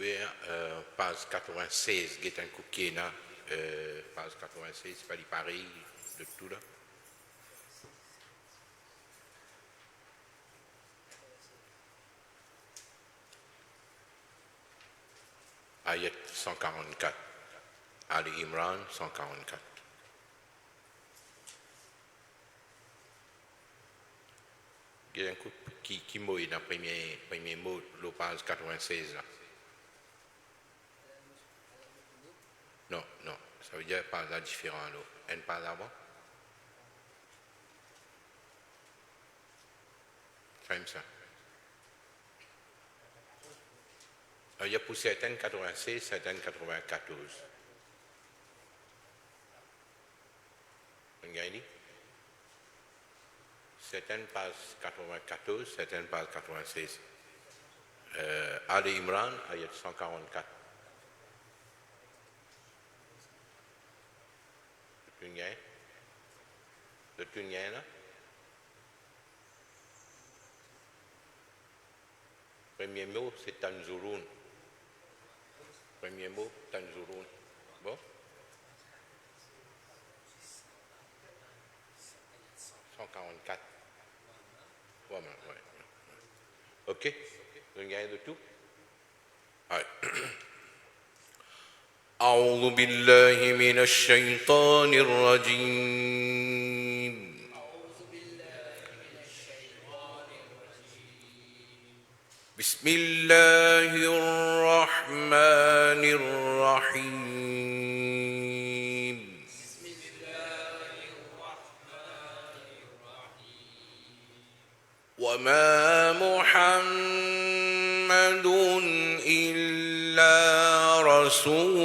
ouvert, page 96, Gétan Koukiena, page 96, c'est pas du Paris, de tout là. Ayat 144. Ali Imran 144. Il y a un coup qui mot dans le premier mot, le page 96 là. Non, non, ça veut dire pas là différent là. Un pas avant. Comme ça. Il y a pour certaines 96, certaines 94. Vous avez dit? Certaines pages 94, certaines pages 96. Ali Imran, ayat 144. Le Tunien là. Premier mot, c'est Tanzurun. Premier mot, Tanzurun. Bon? 144. Ouais, ouais. Ok? Vous gagnez de tout? Ouais. أعوذ بالله من الشيطان الرجيم بسم الله الرحمن الرحيم وما محمد إلا رسول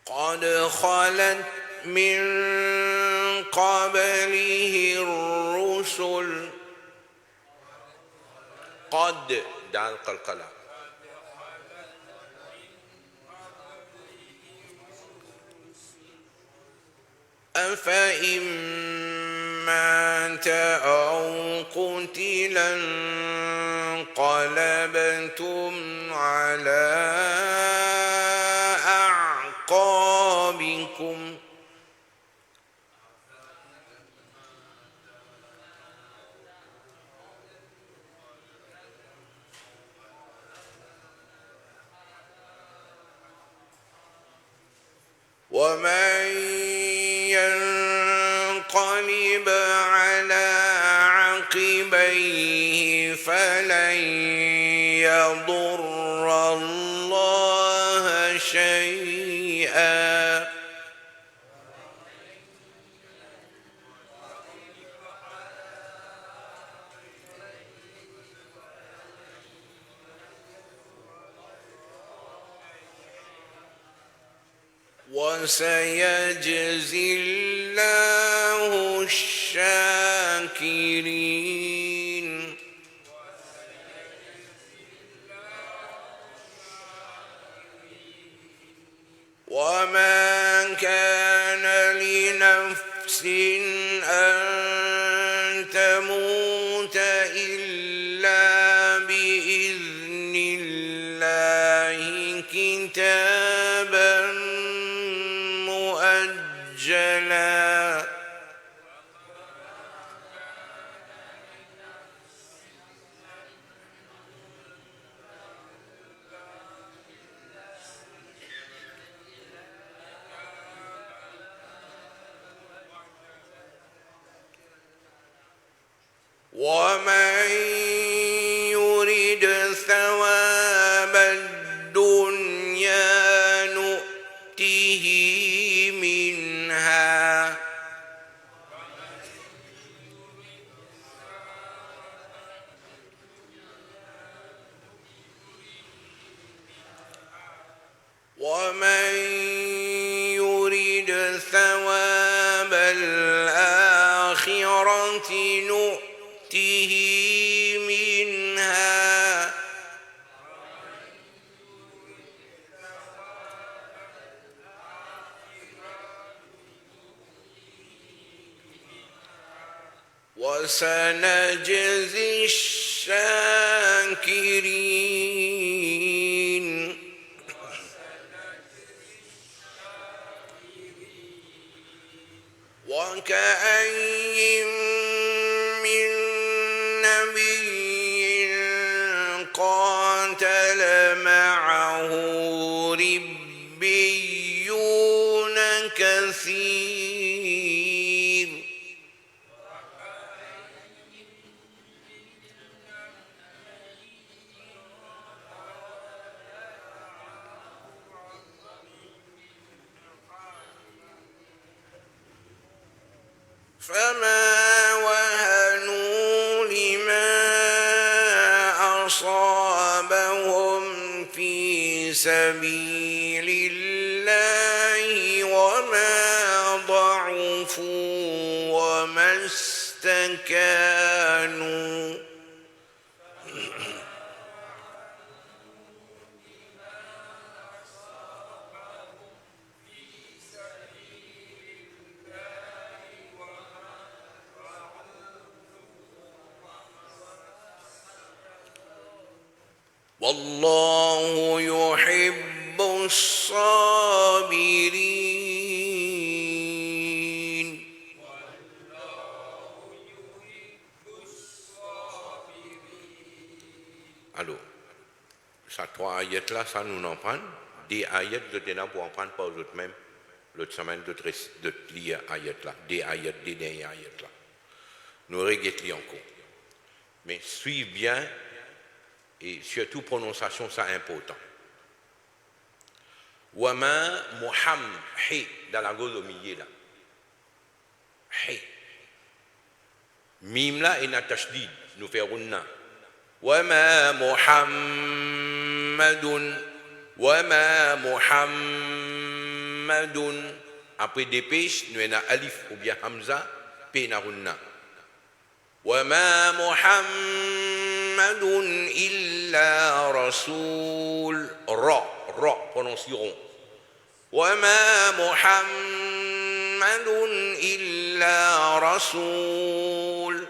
قد خلت من قبله الرسل قد دال قلقلة أفإن مات أو قتلا انقلبتم على أعقابكم ومن ينقلب على عقبيه فلن يضر الله شيئا وسيجزي الله الشاكرين وما كان لنفس أن تموت إلا بإذن الله كتابا مؤجلا ومن يرد ثواب الدنيا نؤته منها ومن يرد ثواب الآخرة نؤته منها وسنجزي الشاكرين وكأي من نبي قاتل معه ربيون كثير فما وهنوا لما أصابهم في سبيل الله وما ضعفوا وما استكانوا والله يحب الصابرين. Alors, ces trois ayats-là, ça nous en prend. Des ayats de Téna pour en prendre par eux mêmes. L'autre semaine, de lire ayats-là. Des ayats, des derniers ayats-là. Nous regrettons encore. Mais suivez bien. Et surtout, prononciation, c'est important. Wama Muhammad, hi, dans la gauche au milieu là. Hi. Mim là, et na tashdid, nous faisons na. Wama Muhammadun, Wama Muhammadun. Après dépêche, nous avons alif ou bien hamza, pe na runna. Wama Muhammadun illa rasoul. Ra, prononceront. وما محمد إلا رسول.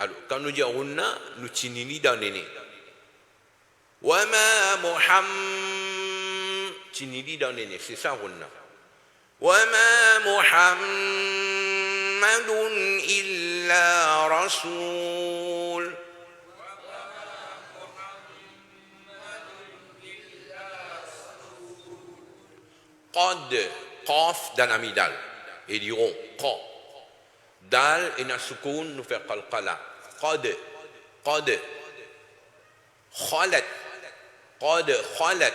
Alors, quand nous disons nous tinini dans les nez. وما محمد tinini dans les nez, c'est ça runna. وما محمد إلا رسول. قد قاف dans l'amidal et diront qa dal et na sukun nous fait qalqala qad khalat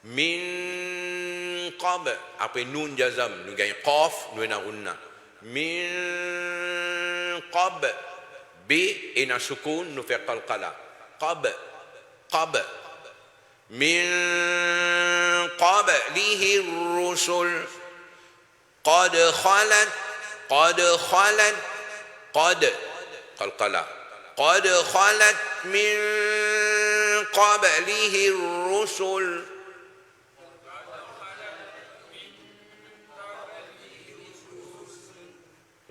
min qab après nun jazam nous gagne qaf nous na runna min qab b et na sukun nous fait qalqala qab من قبله الرسل قد خلت قلقلة قد خلت من قبله الرسل.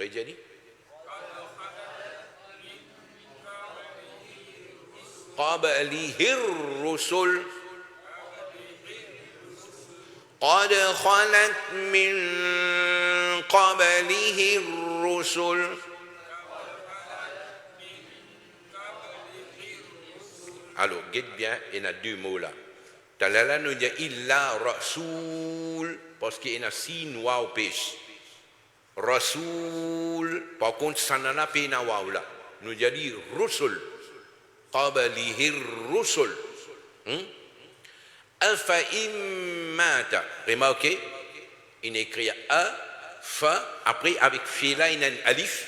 رجالي قبله الرسل قد خلت من قبله الرسل. Alors, guette bien, il y a deux mots là. Talala nous dit illa rasoul, parce qu'il y a six noix au pêche. Rasoul, par contre, ça n'en a pas une là. Nous dit rusul, qablihi rusul. Alpha immata. Remarquez, il écrit a, fa, après avec fila il y a un alif,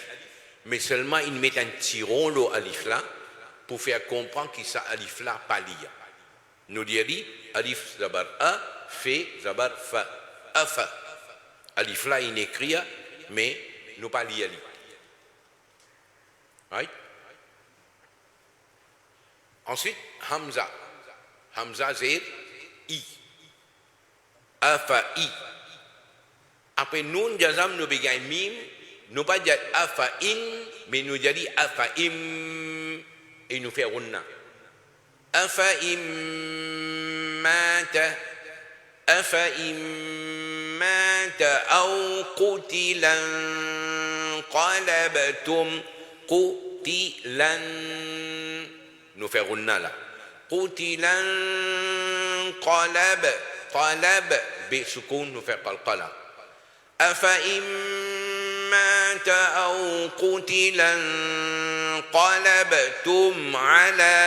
mais seulement il met un tiron le alif là pour faire comprendre que ça alif là pas lié. Nous disons alif zabar a, fe zabar fa, afa. Alif là il écrit mais nous pas lié. Right? Ensuite hamza, hamza zir I. Afa'i. Après nun jazam nous begain mim, nous pas dire afa'in, mais nous dit afa'im et nous fait runna. Afa'im mata, afa'im mata aw qutilan qalabtum qutilan. Nous fait runna là. Qutilan qalab, qalab bi sukun nous fait qalqala. أفإن مات أو قتلا انقلبتم على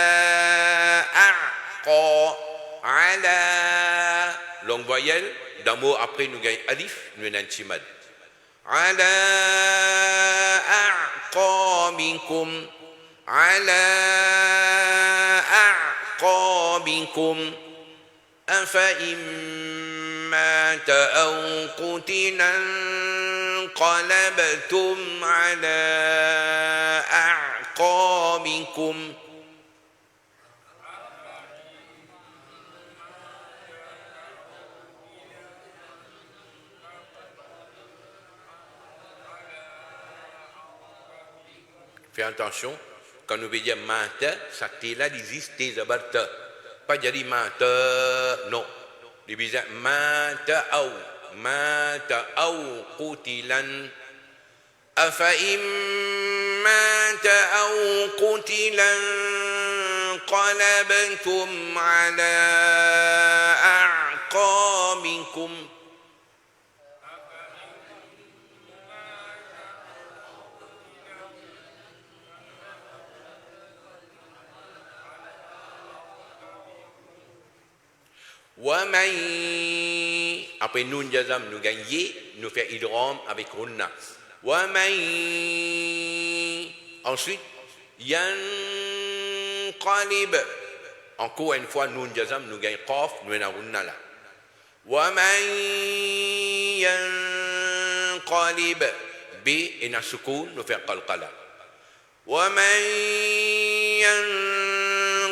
longue voyelle d'un mot après nous gagne alif nous gagne timad على أعقابكم أفإن مات أو قتلا انقلبتم على أعقابكم Fais attention, quand nous veut dire mata, ça t'est là, il existe des abarta. Pas dire mata, non. Il veut dire mata au qutilan. أفإن مات أو قتلا انقلبتم على أعقابكم ومن après nun jazam nous gagne nous fait idgham avec runna ومن ensuite yanqalib encore une fois nun jazam nous gagne qaf nous na runna là ومن yanqalib bi ina sukun nous fait qalqala ومن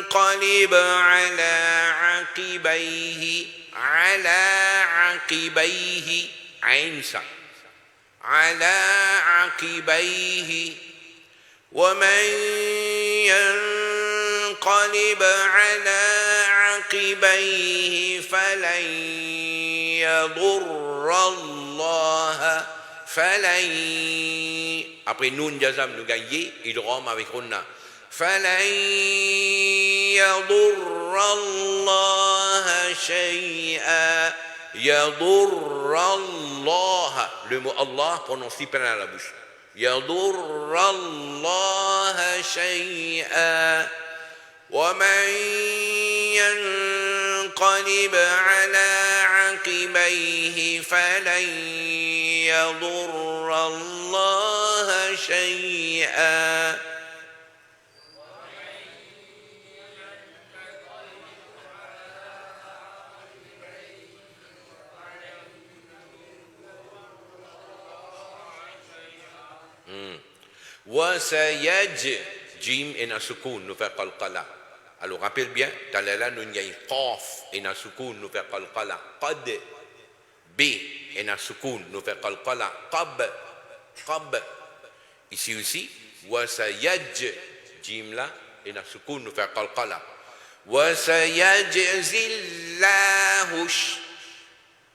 ينقلب على عقبيه عينسا على عقبيه ومن ينقلب على عقبيه فلن يضر الله après nun jazam nous gagne idgham avec runna فلن يضر الله شيئا يضر الله le mot Allah prononcé plein à la bouche يضر الله شيئا ومن ينقلب على عقبيه فلن يضر الله شيئا وسيج جيم إن سكون nous fait qalqala alors rappelle bien talala nous gagne qaf إن سكون nous fait qalqala قد B إن سكون nous fait qalqala qab ici aussi وسيج جيم là إن سكون nous fait qalqala وسيجزي الله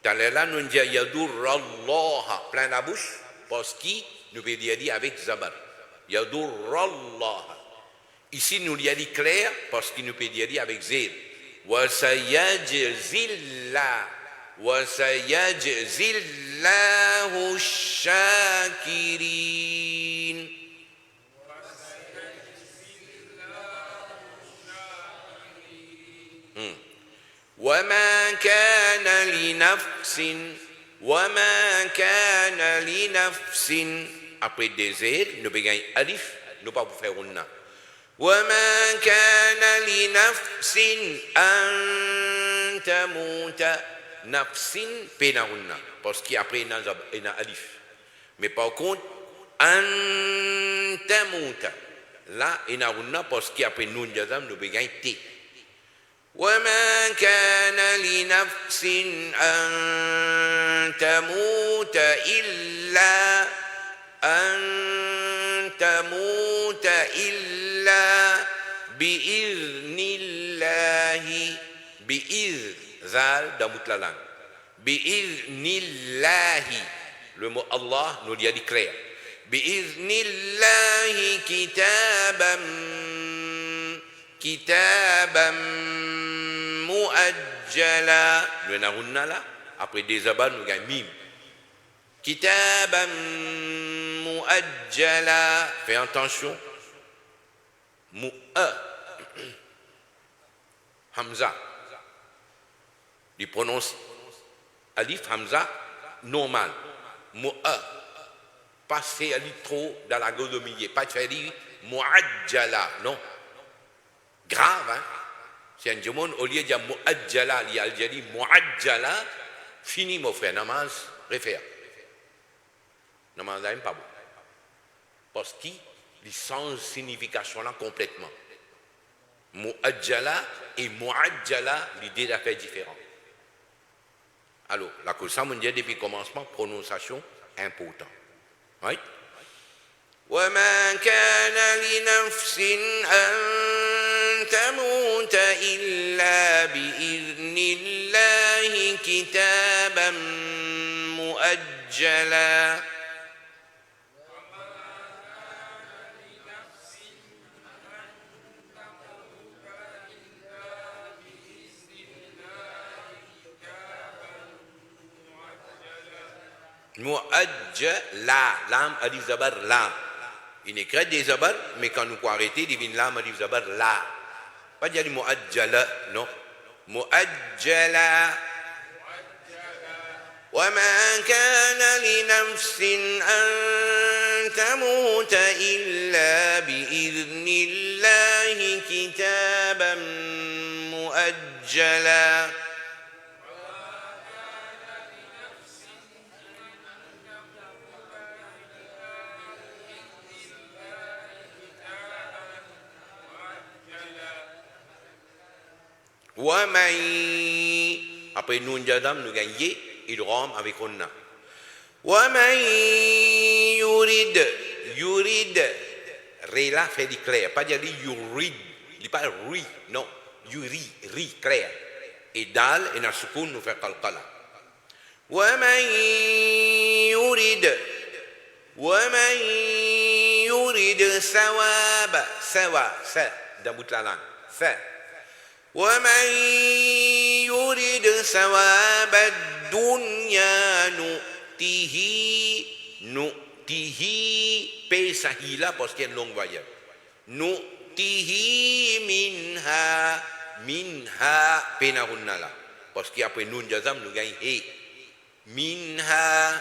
talala nous gagne yadur Allah plein la bouche parce qu'il nous veut dire avec zabar Yadurrallah. Ici, nous l'y a dit clair parce qu'il nous peut dire avec zir. Wa sayajzillah. Wa sayajzillahu shakirin. وما كان لنفس après désir, nous payons alif, nous pas pour faire unna. وما كان لنفس أن تموت نفس بين unna parce qu'après il y a alif. Mais par contre أن تموت là il y a unna parce qu'après nun jazam nous payons t. وما كان لنفس أن تموت إلا بإذن الله ذال dans la langue بإذن الله le mot Allah nous dit clair بإذن الله كتابا مؤجلا le narunna là après des abats nous gagne mim كتابا مؤجلا fais attention Hamza il prononce alif Hamza normal pas fait alif trop dans la gorge au milieu pas faire alif muajjala non grave hein c'est un jomon au lieu de dire muajjala il a dit muajjala fini mon frère namaz réfère namaz n'est pas bon parce qu'il change signification là complètement muajjala et muajjala l'idée d'affaire différente. Alors, la cause ça, on dit depuis le commencement, prononciation important. Right? وما كان لنفس أن تموت إلا بإذن الله كتابا مؤجلا Mu'ajjala, lam alif zabar la. Il écrit des zabar, mais quand nous pouvons arrêter, il devient lam alif zabar la. Pas dire mu'ajjala, non. Mu'ajjala. وما كان لنفس أن تموت إلا بإذن الله كتابا مؤجلا ومن après nun jadam nous gagne idgham avec onna ومن yurid rela fait du clair pas dire yurid il pas ri non ri clair et dal et na sukun nous fait qalqala ومن yurid sawaba dans bout la langue ومن يريد ثواب الدنيا نؤته pesahila parce qu'il y a une longue voyage نؤته minha penahunala parce qu'il y a après nun jazam nous gagne he minha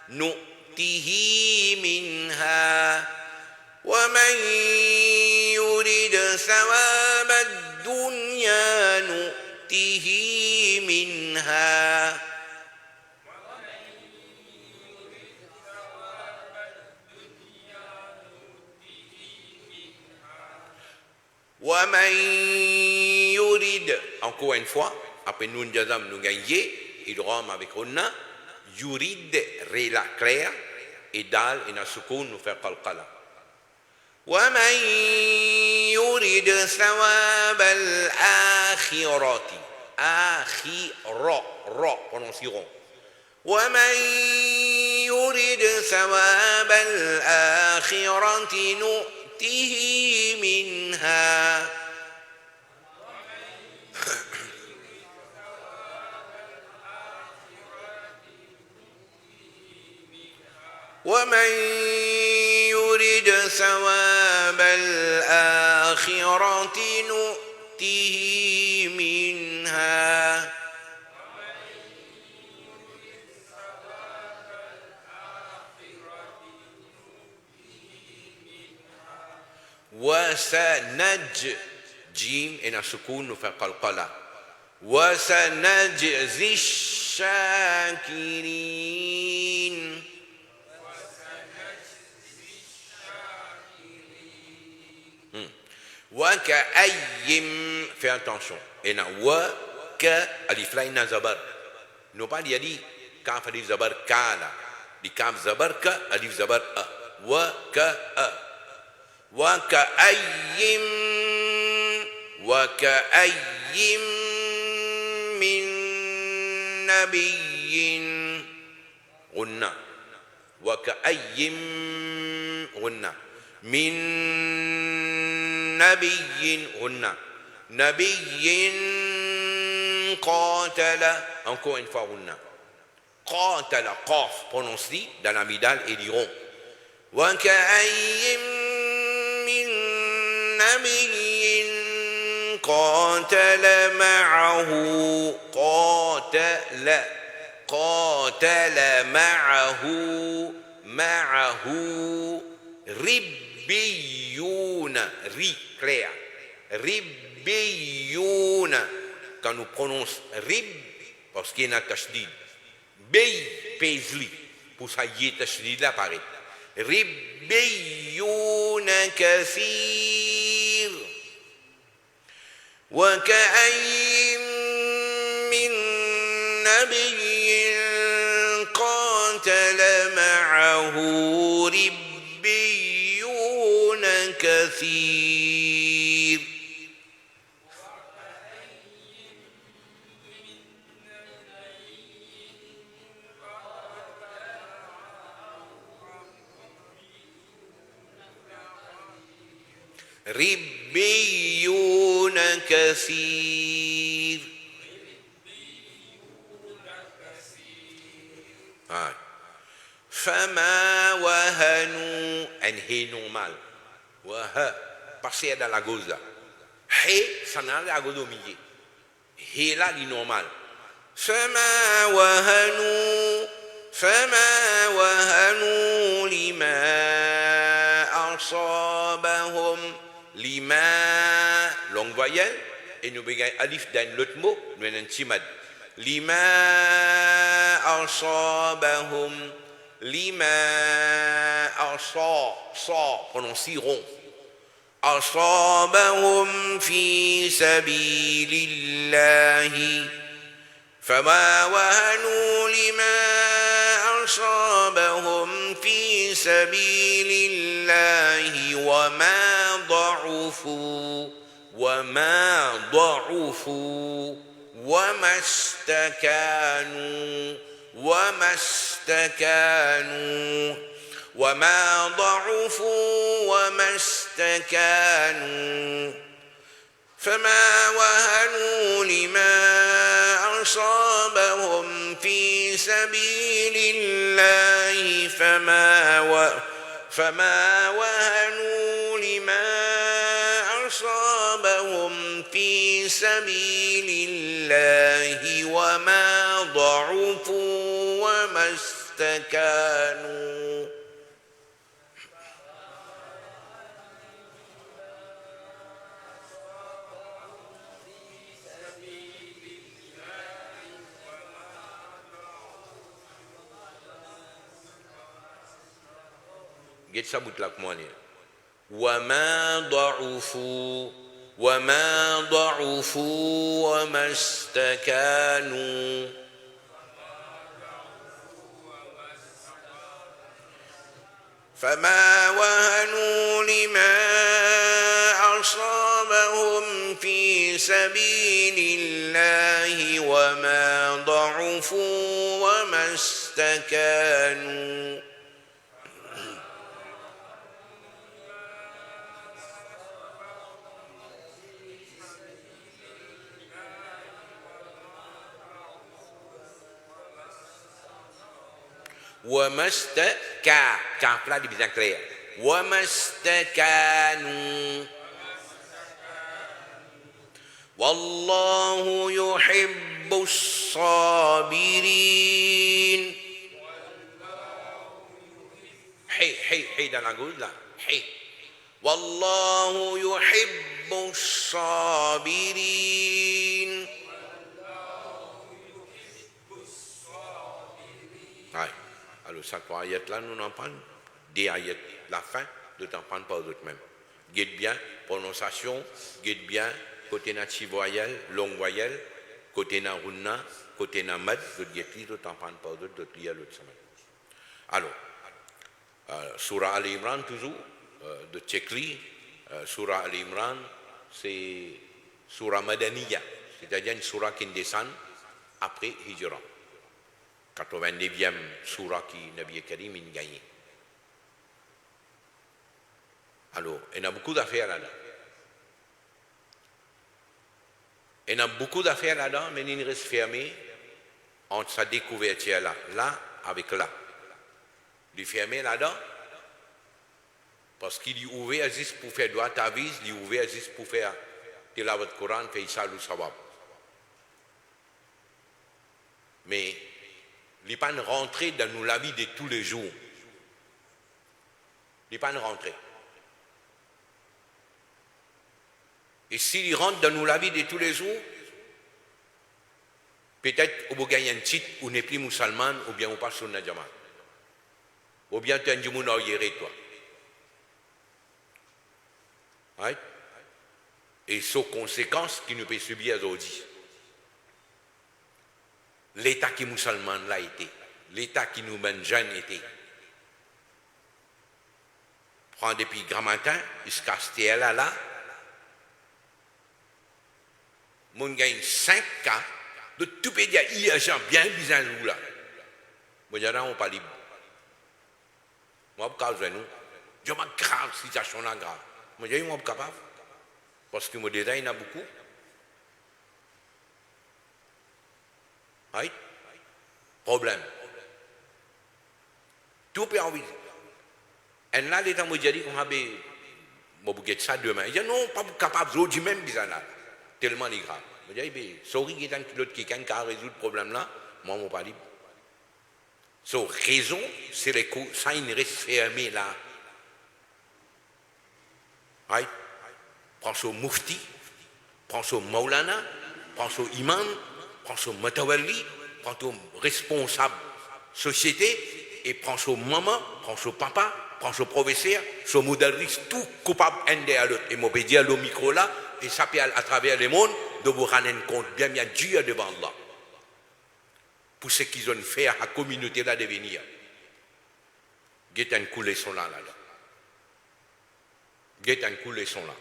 نؤته minha ومن يريد ثواب الدنيا نؤته منها ومن يريد encore une fois après nun jazam nous gagne idgham avec onna yurid rela clair et dal et na sukun nous faire qalqala ومن يريد ثواب الآخرة prononceront ومن يريد ثواب الآخرة نؤته منها ومن يريد ثواب الآخرة نؤته منها وسنج جيم إن سكون في القلقلة وسنجزي الشاكرين وكأي fais attention et na wa ka, alif là ina zabar. Non pas dia di kaf alif zabar ka là. Di kaf zabar ka, alif zabar a. Wa ka a. Wa ka ayyim min nabiyyin غنى وكأي غنى من نبي غنى نبي قاتل encore une fois غنى قاتل قاف prononcé dans la midal et diront وكأي من نبي قاتل معه قاتل معه ربيون clair ربيون quand nous prononce rib parce qu'il y a un tashdid bey paisley pour ça y est tashdid là pareil ربيون كثير وكأي من نبي قاتل معه ربيون كثير ربيون كثير فما وهنوا ان هي normal وها passé dans la gauche là he ça n'a la gauche au milieu he là dit normal فما وهنوا لما أصابهم لما longue voyelle et nous begay alif dans l'autre mot nous un timad لما أصابهم لما prononceront أصابهم في سبيل الله فما وهنوا لما أصابهم في سبيل الله وما ضعفوا وما استكانوا وما ضعفوا وما استكانوا فما وهنوا لما أصابهم في سبيل الله فما وهنوا لما أصابهم في سبيل الله وما ضعفوا وما استكانوا Get sabut lak mo ni. وما ضعفوا وما استكانوا فما وهنوا لما أصابهم في سبيل الله وما ضعفوا وما استكانوا وما استكا كاف là dibilang clair وما استكانوا والله يحب الصابرين حي dans la gauche là حي والله يحب الصابرين Alors, ça, trois ayats là, nous en parlons. Des ayats, la fin, de t'en prendre par eux mêmes. Guide bien, prononciation, guide bien, côté natif voyelle, longue voyelle, côté na Rouna, côté na Mad, d'autres guetti, d'autres en prennent pas d'autres liés à l'autre semaine. Alors, Surah Al-Imran toujours, de Tchekli, Surah Al-Imran, c'est Surah Madaniya, c'est-à-dire une Surah qui descend après Hijra. 89e Surah qui Nabi Karim a gagné. Alors, il y a beaucoup d'affaires là-dedans. Il y a beaucoup d'affaires là-dedans, mais il reste fermé entre sa découverte là avec là. Il est fermé là-dedans, parce qu'il est ouvert juste pour faire droit à vis, il est ouvert juste pour faire Tilawat Coran, faire Issa ou Sawab. Mais il n'est pas rentré dans la vie de tous les jours. Il n'est pas rentré. Et s'il rentre dans la vie de tous les jours, peut-être vous gagnez un titre, ou n'est plus musulman, ou bien vous pas sur le Jamaat. Ou bien tu es un djimoun auyéré, toi. Right? Et sans conséquences qui nous peut subir aujourd'hui. L'État qui est musulman l'a été. L'État qui nous mène jeune était. Prends depuis grand matin, jusqu'à ce là. Mon gagne 5 cas de tout pays il y a gens bien bizarres là. Moi je n'en pas libre. Moi pas besoin nous. Je m'en grave situation là grave. Moi je suis capable parce que mon détail il y en a beaucoup. Right? Problème. Tout peut envie. Et là l'état me dit qu'on a moi bouquet ça demain. Il dit non pas capable aujourd'hui même bizarre là. Tellement il est grave. Je dis, sorry, il y a l'autre qui a résoudre le problème là, moi, je ne suis pas libre. So, raison, c'est les coups, ça, il reste fermé là. Right? Prends son mufti, prends son maulana, prends son imam, prends son matawali, prends son responsable société, et prends son maman, prends son papa, prends son professeur, son modèle, tout coupable un de l'autre. Et moi, je dire le micro là, et ça peut à travers le monde, de vous rendre compte bien Dieu devant Allah. Pour ce qu'ils ont fait à la communauté là de venir. Get un coup les sont là. Get un coup les sont là.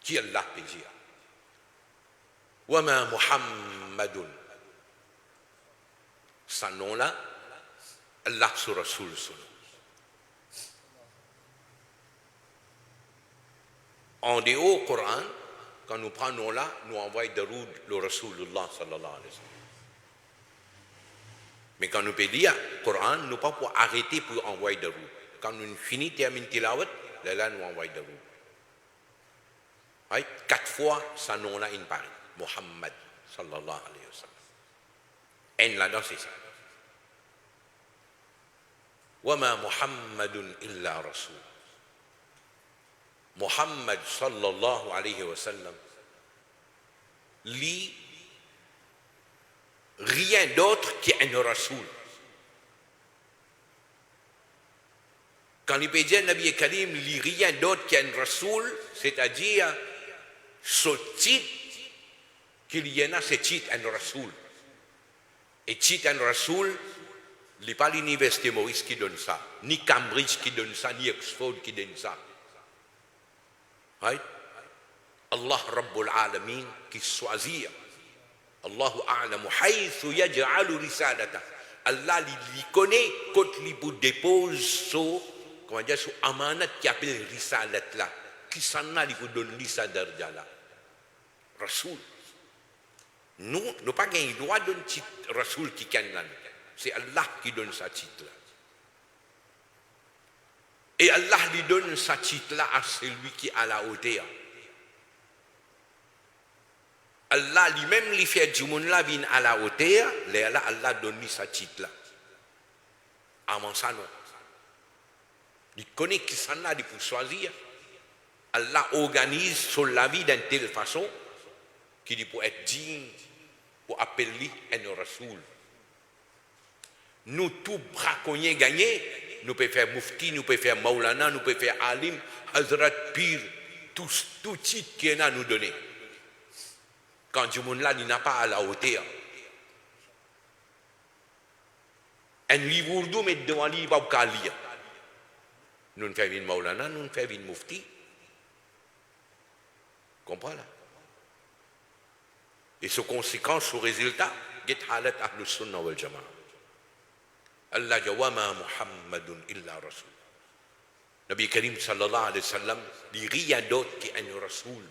Qui Allah peut dire? Wama Muhammadun. Ce nom là, Allah sur Rasul son nom. En dehors du Coran, quand nous prenons là, nous envoyons de route le Rasulullah sallallahu alayhi wa sallam. Mais quand nous pédons le Coran, nous ne pouvons pas arrêter pour envoyer de route. Quand nous finissons, terminons tilawat, là, nous envoyons de route. Right? 4 fois, ce nom-là, il paraît. Muhammad sallallahu alayhi wa sallam. Et là-dedans, c'est ça. Wama Muhammadun illa Rasul. Muhammad sallallahu alayhi wa sallam lit rien d'autre qu'un rasoul. Quand il peut dire Nabi Karim lit rien d'autre qu'un rasoul, c'est-à-dire ce titre qu'il y en a, c'est titre un rasoul. Et titre un rasoul, ce n'est pas l'université Maurice qui donne ça, ni Cambridge qui donne ça, ni Oxford qui donne ça. Right? Allah Rabbul Alamin qui choisit. Allahu a'lamu haythu yaj'alu risalata. Allah li connaît quand il vous dépose sur comment dire sur amanat qui appelle risalat là. Qui s'en a vous donne ça darja là. Rasoul. Nous n'avons pas gagné droit d'un titre Rasoul qui gagne là. C'est Allah qui donne sa titre là. Et Allah lui donne sa titre-là à celui qui est à la hauteur. Allah lui-même lui fait du monde là vient à la hauteur, là Allah donne sa titre-là. Avant ça, non. Il connaît qui s'en a pour choisir. Allah organise sur la vie d'une telle façon qu'il peut être digne pour appeler un rasoul. Nous, tous braconniers gagnés, nous pouvons faire Mufti, nous pouvons faire Maulana, nous pouvons faire Alim, Hazrat Pir, tout titre qu'il y en a à nous donner. Quand du monde là, il n'a pas à la hauteur. Un livre ourdou, mais devant lui, il va pas lire. Nous ne faisons une Maulana, nous ne faisons une Mufti. Comprends là? Et ce conséquence, ce résultat, get halat ahlus sunnah wal jama'a. Allah jawama Muhammadun illa rasul. Nabi Karim sallallahu alayhi wa sallam dit rien d'autre qu'un rasoul.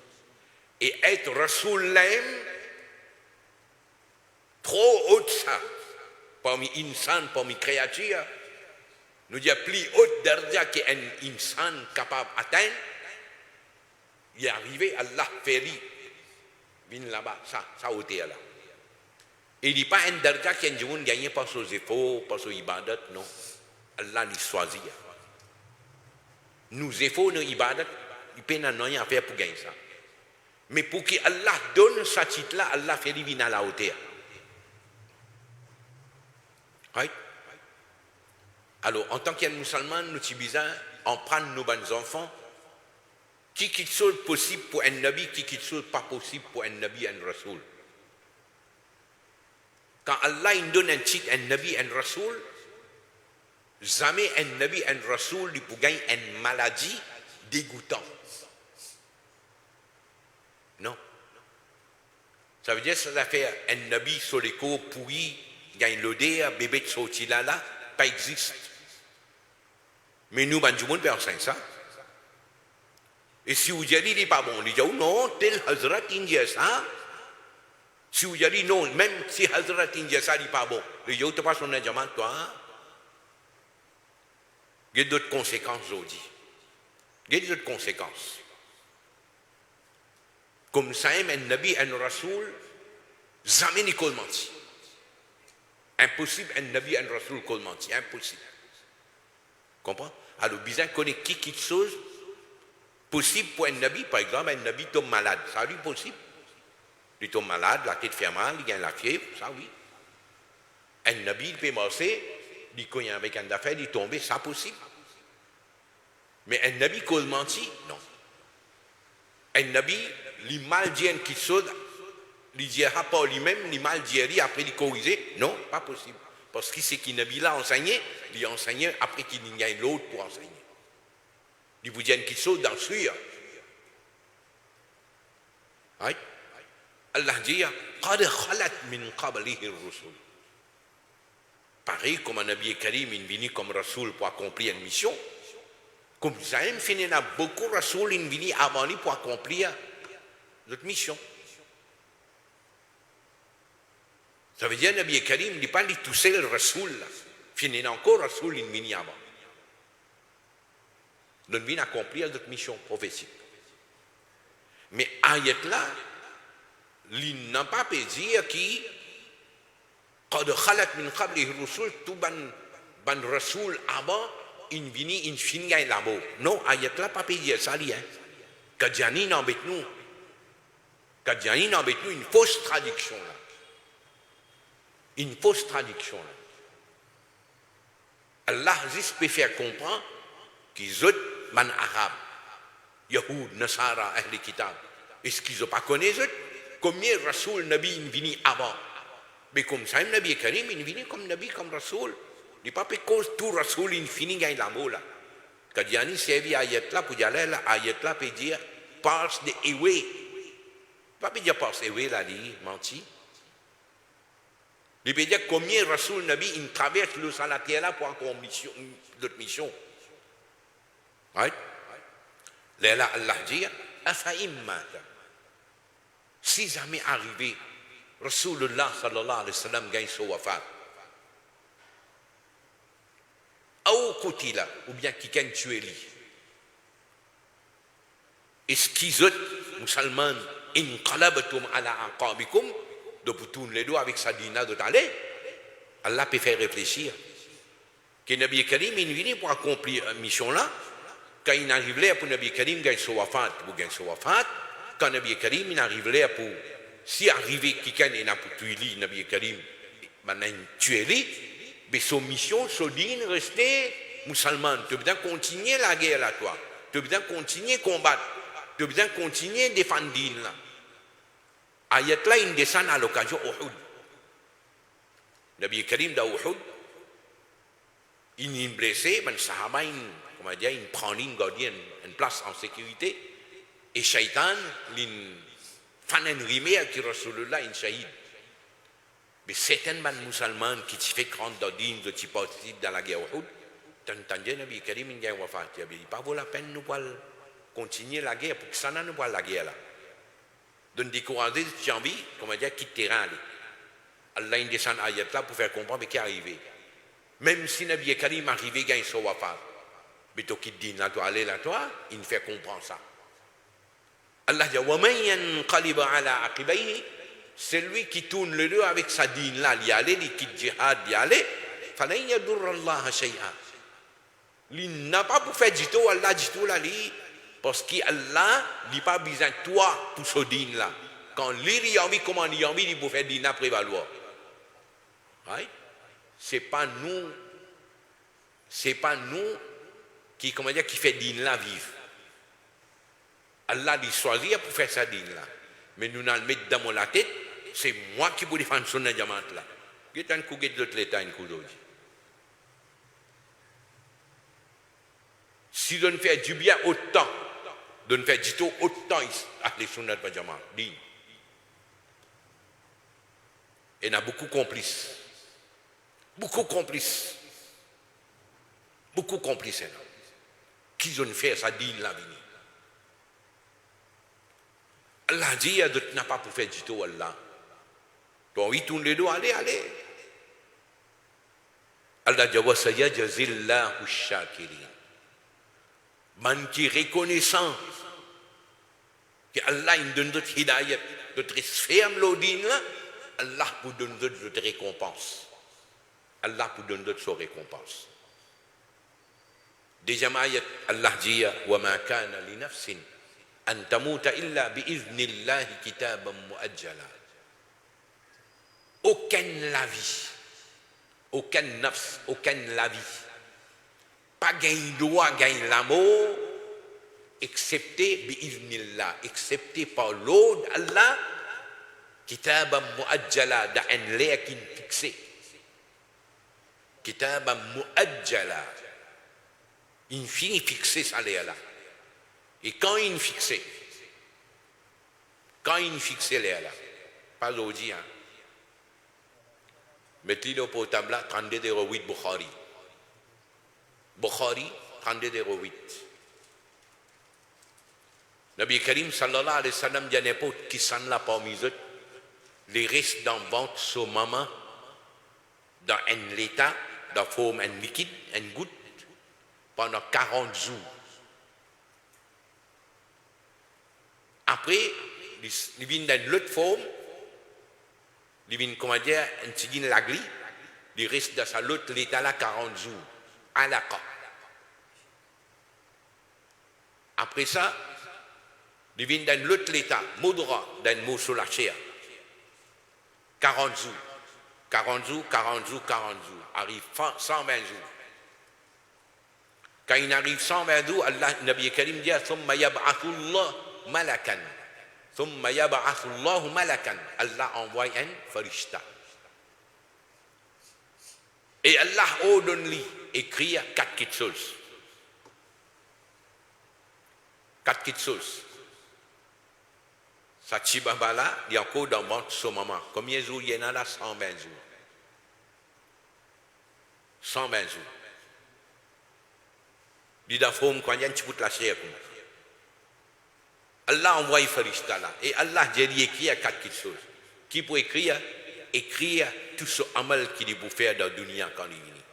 Et être rasoul l'aime, trop haut de ça, parmi insan, parmi créatures, nous dit plus haute darja qu'un insan capable d'atteindre, il est arrivé, Allah fait lui, vient là-bas, ça hauteur là. Il dit pas un darja qui est gagné par ses efforts, par ses ibadat, non. Allah nous choisit. Nous efforts, nos ibadat, il peut n'en rien faire pour gagner ça. Mais pour que Allah donne ce titre-là, Allah fait lui venir à la hauteur. Right? Alors, en tant qu'un musulman, nous sommes besoin en prendre nos bons enfants, qui quelque chose possible pour un nabi, qui quelque chose pas possible pour un nabi, un rasoul. Quand Allah il donne un titre, un nabi, un rasoul, jamais un nabi, un rasoul, il peut gagner une maladie dégoûtante. Non. Ça veut dire que ça fait un nabi sur les cours pourris, gagne l'odeur, bébé de sorti là, pas existe. Mais nous, ben, du monde, ben, on ça. Et si vous dites, il n'est pas bon, il dit, oh non, tel Hazrat, il dit ça. Si vous dites, non, même si Hazrat, il dit ça, il n'est pas bon. Il dit, oh, tu n'as pas son diamant, toi. Il y a d'autres conséquences, aujourd'hui. Il y a d'autres conséquences. Comme ça, un nabi, un rasoul, jamais n'est pas menti. Impossible, un nabi, un rasoul, pas menti. Impossible. Comprends? Alors, bizarre, connaît quelque chose possible pour un nabi, par exemple, un nabi tombe malade. Ça, lui, possible. Il tombe malade, la tête fait mal, il gagne la fièvre, ça, oui. Un nabi, il peut marcher, il cogne avec un affaire, il tombe, ça, possible. Mais un nabi, cause menti, non. Un nabi, il mal dit qui saute, il dira pas lui-même, il mal dit après il corriger, non, pas possible. Parce que c'est qui nabi l'a enseigné, il a enseigné après qu'il y a l'autre pour enseigner. Il vous dit qui saute dans le suir. Oui. Allah dit, قَدْ خَلَتْ مِنْ قَبْلِهِ الرُّسُلُ. Pareil comme un nabi karim, il vient comme rasoul pour accomplir une mission. Comme ça, il y a beaucoup de rasoul qui viennent avant lui pour accomplir notre mission. Ça veut dire que Nabi Karim n'est pas tout seul rasoul. Il y a encore rasoul qui viennent avant. Nous venons accomplir notre mission prophétique. Mais ayat là, il n'a pas pu dire qui قد خلت من قبله الرسل tout ban rasoul avant il vient il finit là-bas. Non, ayat là pas pu dire ça li hein. Kadjani n'embête nous. Kadjani n'embête nous une fausse traduction là. Une fausse traduction là. Allah juste peut faire comprendre qu'ils ont man arabe, Yahoud, Nasara, Ahl Kitab. Est-ce qu'ils n'ont pas connu eux? Combien de Rasoul Nabi vini avant? Mais comme ça, le Nabi Karim, il vient comme Nabi, comme Rasoul. Il n'est pas cause tout Rasoul, il finit gagne la mot là. Quand il y a une série ayat là, pour y aller là, ayat là peut dire passe de Ewe. Pas peut dire passe Ewe là, il menti. Il peut dire combien Rasoul Nabi, il traverse le salatier là pour encore d'autres missions. Right? Là, Allah dit, si jamais arrivé, Rasulullah sallallahu alayhi wa sallam gagne son wafat, ou kutila, ou bien qui gagne tué lui. Est-ce qu'ils ont, musulmans, inqalabatum ala aqabikum, de vous tourner les doigts avec sa dina de t'aller, Allah peut faire réfléchir. Que Nabi Karim, il vient pour accomplir une mission là, quand il arrive là pour Nabi Karim gagne son wafat, pour gagner son wafat, quand Nabi Karim il arrive là pour, si arrivé quelqu'un et n'a pas tué lui, Nabi Karim, maintenant tué lui, mais son mission, son digne, rester musulman. Tu veux bien continuer la guerre là, toi. Tu veux bien continuer combattre. Tu veux bien continuer défendre digne là. Ayat là, il descend à l'occasion Uhud. Nabi Karim da Uhud, il est blessé, ben Sahaba, comment dire, il prend une gardienne, une place en sécurité, et Shaitan, il fait un rimé à qui Rasulullah, il shahid. Mais certains musulmans qui se fait prendre dans l'île de participer dans la guerre Uhud, t'entendez Nabi Karim, il y a wafat, il dit, pas vaut la peine nous pour continuer la guerre, pour que ça nous voit la guerre là. Donc décourager cette envie, comment dire, quitte terrain. Allah il descend ayat là pour faire comprendre ce qui est arrivé. Même si Nabi Karim arrivé gagne son wafat, mais toi qui dit là toi aller là toi, il fait comprendre ça. Allah dit wa man yanqalib ala aqibayhi, celui qui tourne le dos avec sa dîne là, il y aller, il quitte jihad, il y aller, falan yadur Allah shay'a. Il n'a pas pour faire du tout Allah du tout là lui, parce qu'Allah n'a pas besoin de toi pour ce dîne là. Quand lui a envie, comment il a envie, il peut faire dîne là prévaloir. Right? C'est pas nous qui, comment dire, qui fait dîne là vivre. Allah dit choisir pour faire sa dîne là. Mais nous allons le mettre dans la tête, c'est moi qui peux défendre son diamant là. Il y a un coup de l'autre l'État, un coup d'aujourd'hui. Si on fait du bien autant, on fait du tout autant, les sunnat de diamant, dîne. Et il y a beaucoup de complices. Beaucoup de complices. Qui ont fait ça dîne là venir. Allah dit, il n'a pas pour faire du tout, Allah. Donc, il tourne les dos, allez. Allah dit, wa sayajzillahu shakirin. Man qui est reconnaissant que Allah il donne d'autres hidayat, d'autres ferme l'odine là, Allah vous donne d'autres récompenses. Allah vous donne d'autres récompenses. Deuxième ayat, Allah dit wa ma kana li nafsin an tamuta illa bi idhnillahi kitaban muajjala. Aucun la vie, aucun nafs, aucun la vie, pas gain droit, gain l'amour, excepté bi idhnillah, excepté par l'ordre d'Allah, kitaban muajjala, dans un l'air qui est fixé. Kitaban muajjala. Il finit fixé ça l'air-là. Et quand il fixé l'air-là, pas aujourd'hui, hein. Mettez-le au portable là, 3208 Bukhari. Bukhari, 3208. Nabi Karim sallallahu alayhi wa sallam dit à n'importe qui s'en l'a parmi eux, les restes dans le ventre sur maman, dans un état, dans forme un liquide, une goutte, pendant 40 jours. Après, il vient dans l'autre forme, il vient, comment dire, un petit lagli, il reste dans sa l'autre l'état là 40 jours, à la cas. Après ça, il vient dans l'autre l'état, modra, dans le mot sur la chair. 40 jours. 40 jours, 40 jours, 40 jours. Arrive 120 jours. Quand il arrive 120 jours, Allah, Nabi Karim dit, Thumma yab'athullah malakan. Thumma yab'athullahu malakan. Allah envoie un farishta. Et Allah ordonne-lui écrire 4 petites choses. 4 petites choses. Ça tibaba là, il y a encore dans le ventre ce moment. Combien de jours il y en a là? 120 jours. 120 jours. Il y a quand il y a un petit bout de la chair. Allah envoie un farishta là. Et Allah dit écrire 4 petites choses. Qui peut écrire? Écrire tout ce amal qu'il peut faire dans la dunya quand il vient.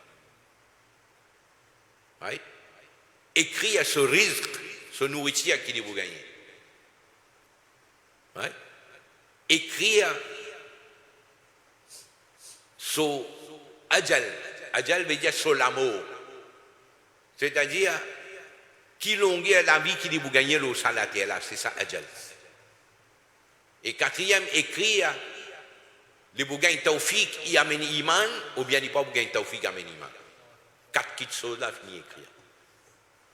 Right? Écrire ce rizq, ce nourriture qu'il peut gagner. Right? Écrire sur ajal. Ajal veut dire sur l'amour. C'est-à-dire, qui longueur la vie qu'il peut gagner au salaire là, c'est ça ajal. Et quatrième, écrire. Les bougains tawfiq, il amène iman, ou bien il pas bougain tawfiq, il amène iman. 4 petites choses là, fini écrire.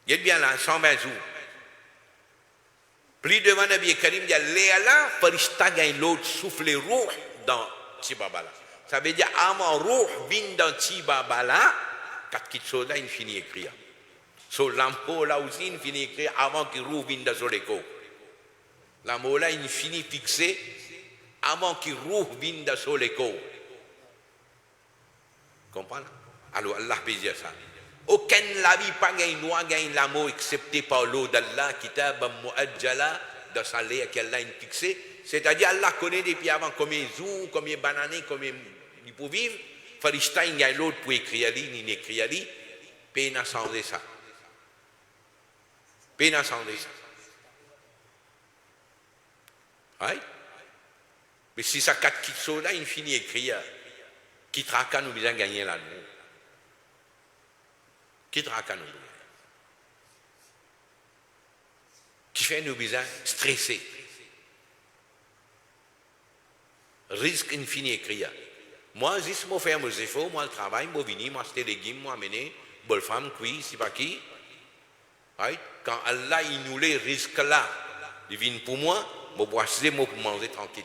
Il y a bien là, 120 jours. Plus devant Nabi Karim, il y a Léala, Farishta gagne l'autre souffle roux dans Tibabala. Ça veut dire, avant roux vient dans Tibabala, quatre petites choses là, il finit écrire. Sur l'ampo là aussi, il finit écrire avant qu'il roux vienne dans Soleco. L'ampo là, il finit fixé avant qu'il roux vienne dans Soleco. Comprenez? Alors Allah peut dire ça. Aucun lavi pas gagne loi gagne l'amour excepté par l'eau d'Allah kitab muajjala dans sa loi qu'Allah a fixé, c'est-à-dire Allah connaît depuis avant combien jours, combien bananes, combien il peut vivre, Farishta il gagne l'autre pour écrire lui, ni écrire lui, peine à changer ça. Peine à changer ça. Oui? Mais si ça quatre qui sont là, il finit écrire qui traque nous bien gagner là. Qui traque nous? Qui fait nous bien stresser? Risque infini écrire. Moi, juste moi faire mes efforts, moi le travail, moi venir, moi acheter des légumes, moi amener, bonne femme, cuit, c'est pas qui. Right? Quand Allah il nous les risques là, il vient pour moi, moi boire moi pour manger tranquille.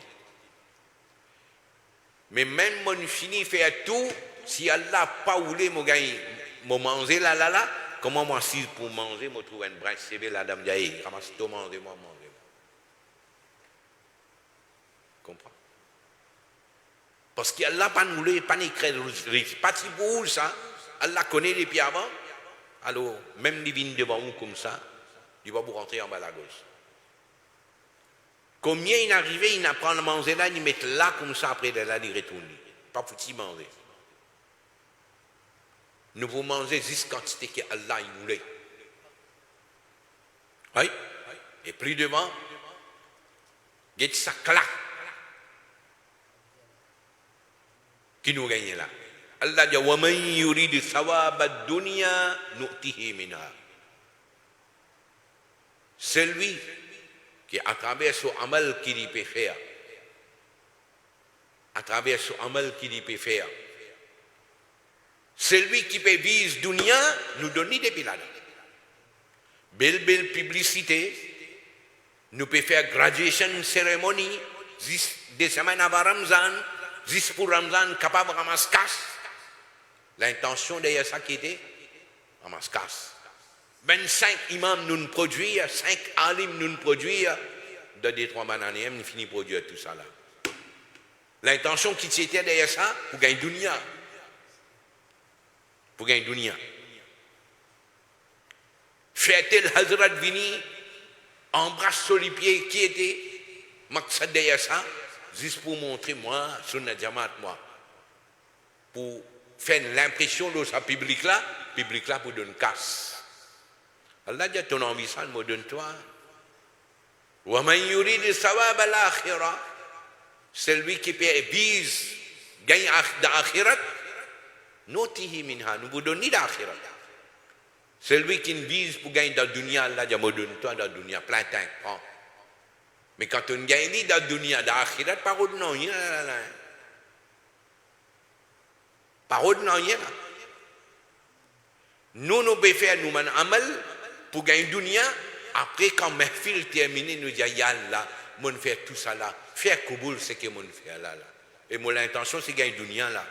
Mais même moi fini faire tout, si Allah pas voulu moi gagner, moi manger là, comment moi si pour manger, moi trouve une branche CV la dame dit, ramasse tout manger, moi manger. Comprends? Parce qu'Allah pas nous pas écrit pas si beau ça, Allah connaît depuis avant. Alors même les vignes devant nous comme ça, il va vous rentrer en bas à la gauche. Combien il arrive, il apprend à manger là, il met là comme ça, après de là, il retourne. Pas pour y manger. Nous pouvons manger juste quantité qu'Allah il voulait. Oui. Et plus devant, il y a ça claque qui nous gagne là. Allah dit wa man yurid thawab ad-dunya nu'tihi minha. Celui qui à travers son amal qu'il peut faire, à travers son amal qu'il peut faire, celui qui peut viser dunya nous donne des pilades. Belle publicité, nous peut faire graduation cérémonie, des semaines avant Ramzan, juste pour Ramzan capable de ramasser casse. L'intention derrière ça qui était ramasse casse. 25 imams nous produisent, 5 alim nous produisent, de 2-3 bananes, nous finissons de produire tout ça là. L'intention qui était derrière ça, pour gagner dunya. Pour gagner dunya. Fait-il Hazrat Vini, embrasse sur les pieds qui était, maksad derrière ça, juste pour montrer moi, sur la Jamaat, moi, pour faire l'impression de sa public là pour donner casse. Allah dit ton envie ça, me donne-toi. Wa man yurid sawab al-akhirah, celui qui vise gagne d'akhirat, notihi minha, nous vous donnons d'akhirat. Celui qui vise pour gagner dans le dunya, Allah dit me donne-toi dans le dunya, plein temps, prends. Mais quand on gagne dans le dunya, dans l'akhirat, parole non, rien là. Parole non, rien là. Nous pouvons faire nous un amal pour gagner dunya. Après, quand mes fils terminent, nous disons, Yallah, mon faire tout ça là. Faire Kouboul, c'est que mon faire là. Et mon intention, c'est gagner dunya là.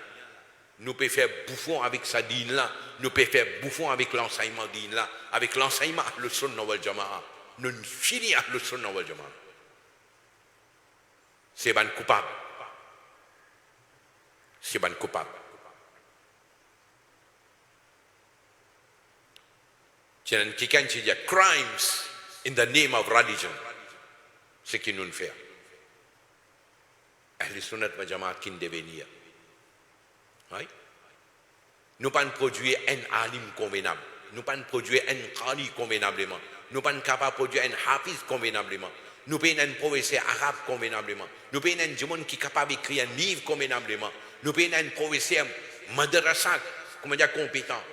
Nous pouvons faire bouffon avec sa dîne là. Nous pouvons faire bouffon avec l'enseignement dîne là. Avec l'enseignement le Sunnah wal Jama'a. Nous finissons avec le Sunnah wal Jama'a. C'est ban coupable. C'est ban coupable. C'est quelqu'un qui dit crimes in the name of religion. C'est ce qu'il nous fait. Ahl Sunnat wa Jamaat qui devenir. Oui? Nous pas produire un alim convenable. Nous pas produire un qari convenablement. Nous pas capable de produire un hafiz convenablement. Nous pas un professeur arabe convenablement. Nous pas un monde qui est capable d'écrire un livre convenablement. Nous pas un professeur madrasa, comment dire, compétent.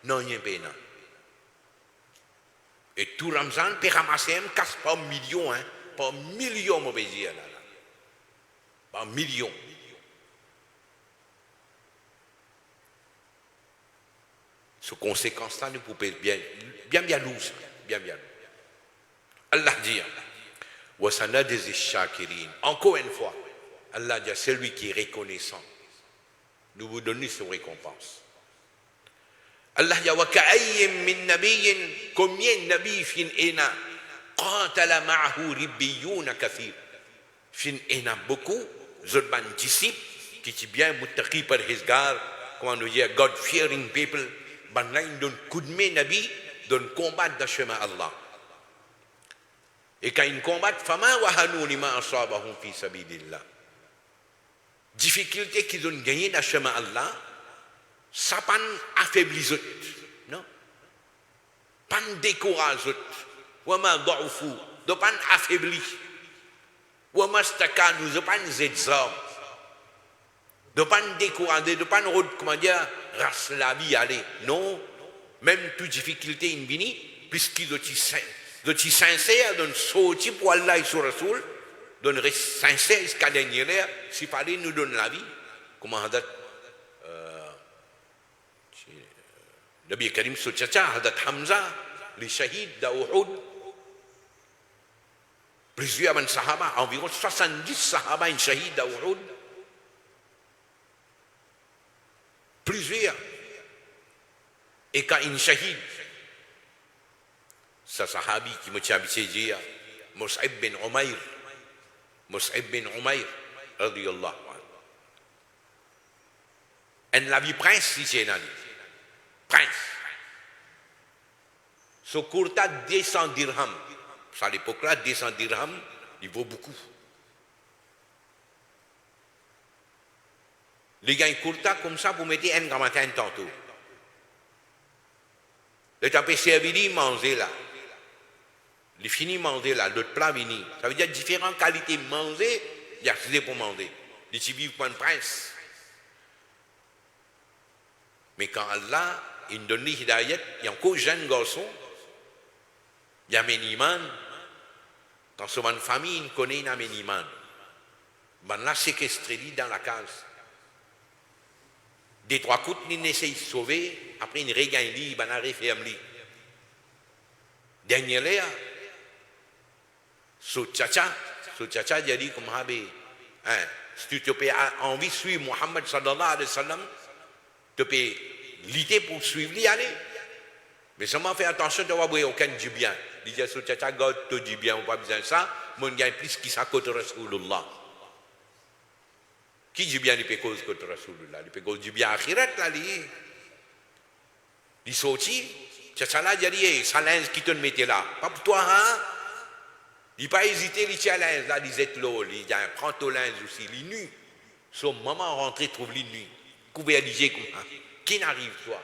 Non, il n'y a pas. Et tout Ramzan, peut ramasser un casse par millions, hein, par millions, mon plaisir, là. Par millions. Ce conséquence-là, nous pouvons bien lourd, bien lourd. Allah dit, Wa sanajzi shakirin. Encore une fois, Allah dit, celui qui est reconnaissant, nous vous donnons son récompense. Allah dit, wa ka'ayyin min nabiyyin, combien de nabis fin ena, qatala ma'ahu ribbiyuna kathir. Fin ena beaucoup, zotban disciples, qui sont bien muttaqi parhezgar, comment nous dire, God-fearing people, ben là, ils donnent coup de main nabi, donnent combattre dans le chemin Allah. Et quand ils combattent, fama wahanu lima asabahum fi sabilillah. Difficulté qu'ils ont gagné dans le chemin Allah, ça pas affaibli eux, non? Pas décourage eux, ou ma da'ufu, de pas affaibli, ou ma stakanu, de pas zedzam, de pas décourager, de pas comment dire, race la vie aller, non? Même toute difficulté in vini, puisqu'ils ont été sincères, donc sorti pour Allah et son Rasoul, donc sincère jusqu'à dernier l'air, si fallait nous donne la vie, comment Hadat Nabi Karim Soutchacha, Hadat Hamza, les shahids d'Uhud, plusieurs sahaba, environ 70 sahaba in shahid d'Uhud, plusieurs. Et quand une shahid, sa sahabi qui me tient à dire, Mus'ab bin Umayr, radiyallahu anhu. En la vie prince, si c'est un prince. Ce courta 200 dirhams. À l'époque-là, 200 dirhams, il vaut beaucoup. Les gars, courta comme ça, vous mettez un gamatin tantôt. Le tapé servi, manger là. Il finit manger là, l'autre plat vini. Ça veut dire différentes qualités manger, il y a accès pour manger. Il s'y vit pour un prince. Mais quand Allah, il donne l'hidayat, il y a encore jeune garçon, il y a un iman. Dans son famille, il connaît un iman. Ben là, séquestré dans la case. Des trois coups, il essaie de sauver, après il regagne, il va referme. Dernier l'air, Soutchacha, il a dit comme si tu as envie de suivre Muhammad sallallahu alayhi wa sallam, tu peux lutter pour suivre lui aller. Mais seulement fais attention de ne pas avoir aucun du bien. Il dit à Soutchacha, God te dit bien, on n'a pas besoin de ça, mon gagne plus qui s'accote Rasulullah. Qui dit bien, il peut cause contre Rasulullah, il peut cause du bien akhirat là, il sortit, c'est là, il a dit, ça linge qui te mettait là, pas pour toi, hein? Il n'a pas hésité, il tient linge là, il disait l'eau, il dit, prends ton linge aussi, il est nu. Son maman rentré, trouve lui nu, couvert l'IG comme ça. Qui n'arrive, toi?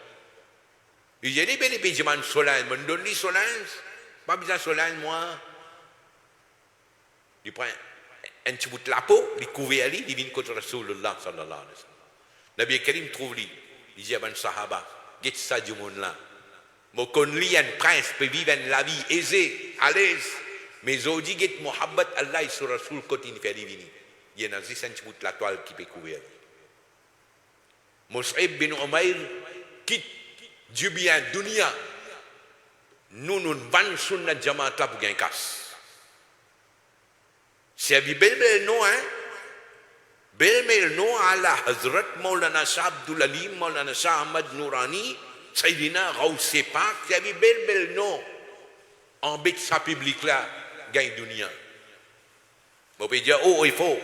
Il dit, ben, les pédimans son linge, me donne-lui son linge, pas besoin de son linge, moi. Il prend un petit bout de la peau, il couvert lui, il vient contre Rasulullah sallallahu alayhi wa sallam. Nabi Karim trouve lui, il dit à ben sahaba, qu'est-ce que ça du monde là? Moi, qu'on lit un prince peut vivre la vie aisée, à l'aise, mais aujourd'hui, qu'est-ce que Muhammad Allah et son Rasoul continue de faire diviner? Il y a un petit bout de la toile qui peut couvrir. Mus'ab bin Umayr quitte du bien, dunia. Nous vendons sur notre jamaat là pour gagner casse. C'est un bel nom, hein? Bel nom à la Hazrat Maulana Shah Abdul Alim, Maulana Shah Ahmad Nourani, Sayyidina Ghaousse Pak, c'est un bel nom. En bête sa public là, gagne dunia. On peut dire, oh, il faut.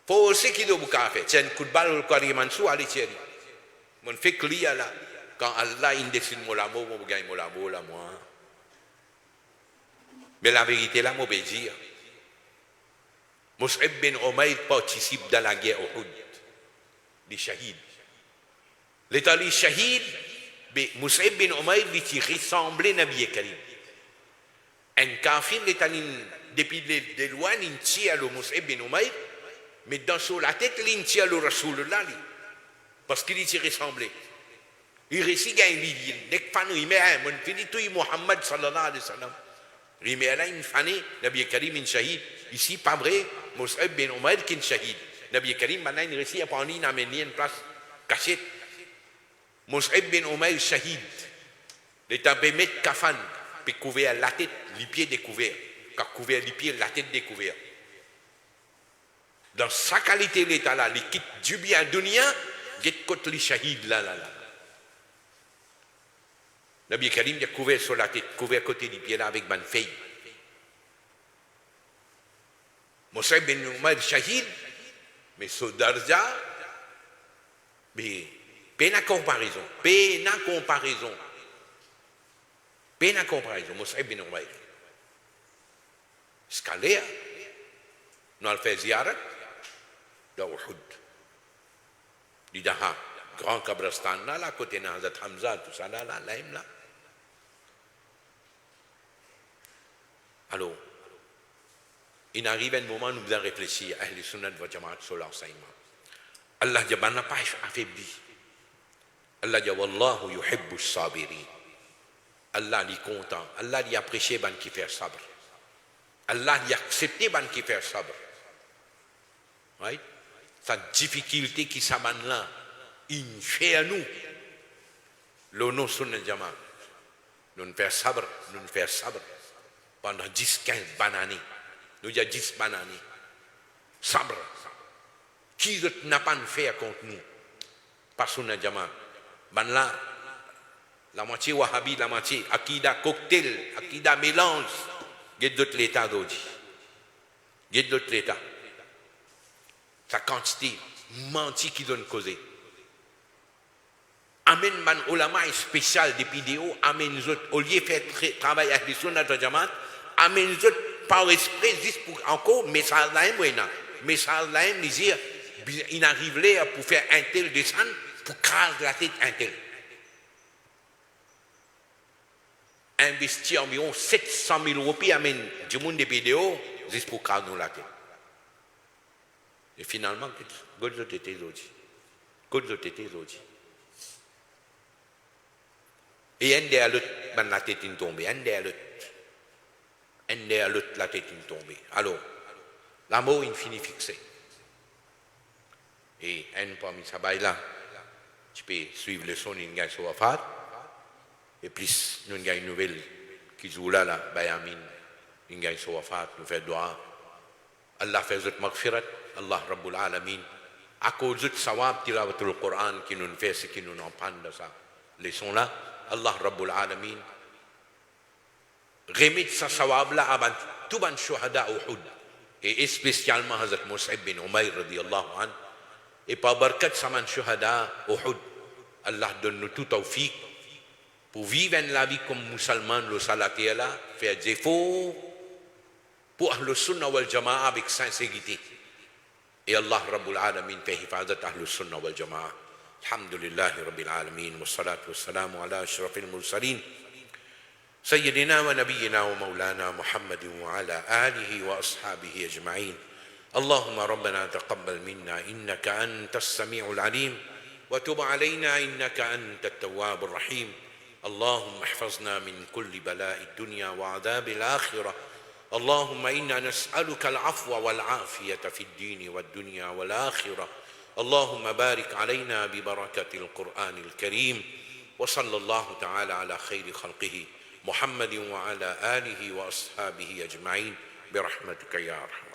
Faut aussi qu'il doit faire. C'est un coup de balle au Karimansou, allez, tiens. On fait que là, quand Allah indécide mon amour, on gagne mon amour là, moi. Mais la vérité là, je peux dire, Mus'ab bin Umayr participe dans la guerre Uhud, les shahids. L'état les shahids, Mus'ab bin Umayr qui ressemblait à Nabi Karim. Un kafir, l'état depuis de loin, il tire le Mus'ab bin Umayr, mais dans la tête, il tire le Rasulullah, parce qu'il y ressemblait. Il récite un livre, dès que il met un, il dit tout Muhammad sallallahu alayhi wa sallam. Il met là une fanée, Nabi Karim est shahid. Ici, pas vrai, Mus'ab bin Umayr qui est shahid. Nabi Karim, maintenant, il réussit à prendre une place cachée. Mus'ab bin Umayr shahid. L'état de mettre kafan, puis couvert la tête, les pieds découverts. qui a couvert les pieds, la tête découverte. Dans sa qualité l'état là, les quitte du bien dunya, get contre les shahid là. Nabi Karim a couvert sur la tête, couvert côté des pieds là avec ban feuille. Moussa ben Umayr shahid, mais ce darja, mais peine à comparaison. Moussa ben Umayr. Scalea, nous allons faire ziyarat de Uhud. Di Daha, grand Kabristan, là, côté de Hazrat Hamza, tout ça, là. Alors, il arrive un moment où nous devons réfléchir à Ahl Sunnat wa Jamaat sur l'enseignement. Allah dit, n'a pas affaibli. Allah dit, Wallahu yuhibbu sabirin. Allah dit content. Allah dit apprécié ban qui fait sabre. Allah dit accepté ban qui fait sabre. Right? Sa difficulté qui s'amène là, il fait à nous. Le nom Sunnat Jamaat. Nous faire sabre. Pendant 10-15 bananes. Nous avons 10 bananes. Sabre. Qui n'a pas fait contre nous? Pas Sunnat Jamaat. Ben là, la moitié wahhabi, la moitié akida cocktail, akida mélange. Il y a d'autres l'état d'aujourd'hui. Sa quantité, menti qui donne causer. Amen man ulama spécial des vidéos, amen nous autres, au lieu de faire travail avec les Sunnat wa Jamaat, amen nous autres, par esprit, juste pour encore, mais ça l'a dire, il arrive là pour faire un tel descendre, pour craser la tête un tel. Investir environ 700 000 roupies, amen, du monde des vidéos, juste pour craser la tête. Et finalement, God the était aujourd'hui. Et un des l'autre, la tête est tombée. Un des l'autre, la tête est tombée. Alors, l'amour infini fixé. Et un parmi ça là, tu peux suivre le son d'une sur Wafat. Et puis, nous avons une nouvelle qui joue là, Bayamin, une gagne sur Wafat, nous fait doigt. Allah fait zut maghfirat, Allah Rabbul Alamin. À cause de sawab tilawatul Coran qui nous fait ce qui nous en prend de ça. Les sons là, Allah Rabbul Alamin. Remet sa sawab là à tout ban shuhada Uhud. Et spécialement Hazrat Mus'ab bin Umayr radiyallahu anhu. Et par barkat saman shuhada Uhud. Allah donne nous tout tawfiq pour vivre la vie comme musulman, le salati là, faire des efforts pour Ahl Sunnah wal Jama'a avec sincérité. Et Allah Rabbul Alamin fait hifazat Ahl Sunnah wal Jama'a. Alhamdulillahi Rabbil Alamin. Wa salatu wa salamu ala ashrafil mursalin. سيدنا ونبينا ومولانا محمد وعلى آله وأصحابه أجمعين. اللهم ربنا تقبل منا إنك أنت السميع العليم وتب علينا إنك أنت التواب الرحيم. اللهم احفظنا من كل بلاء الدنيا وعذاب الآخرة. اللهم إنا نسألك العفو والعافية في الدين والدنيا والآخرة. اللهم بارك علينا ببركة القرآن الكريم. وصلى الله تعالى على خير خلقه محمد وعلى آله وأصحابه أجمعين برحمتك يا أرحم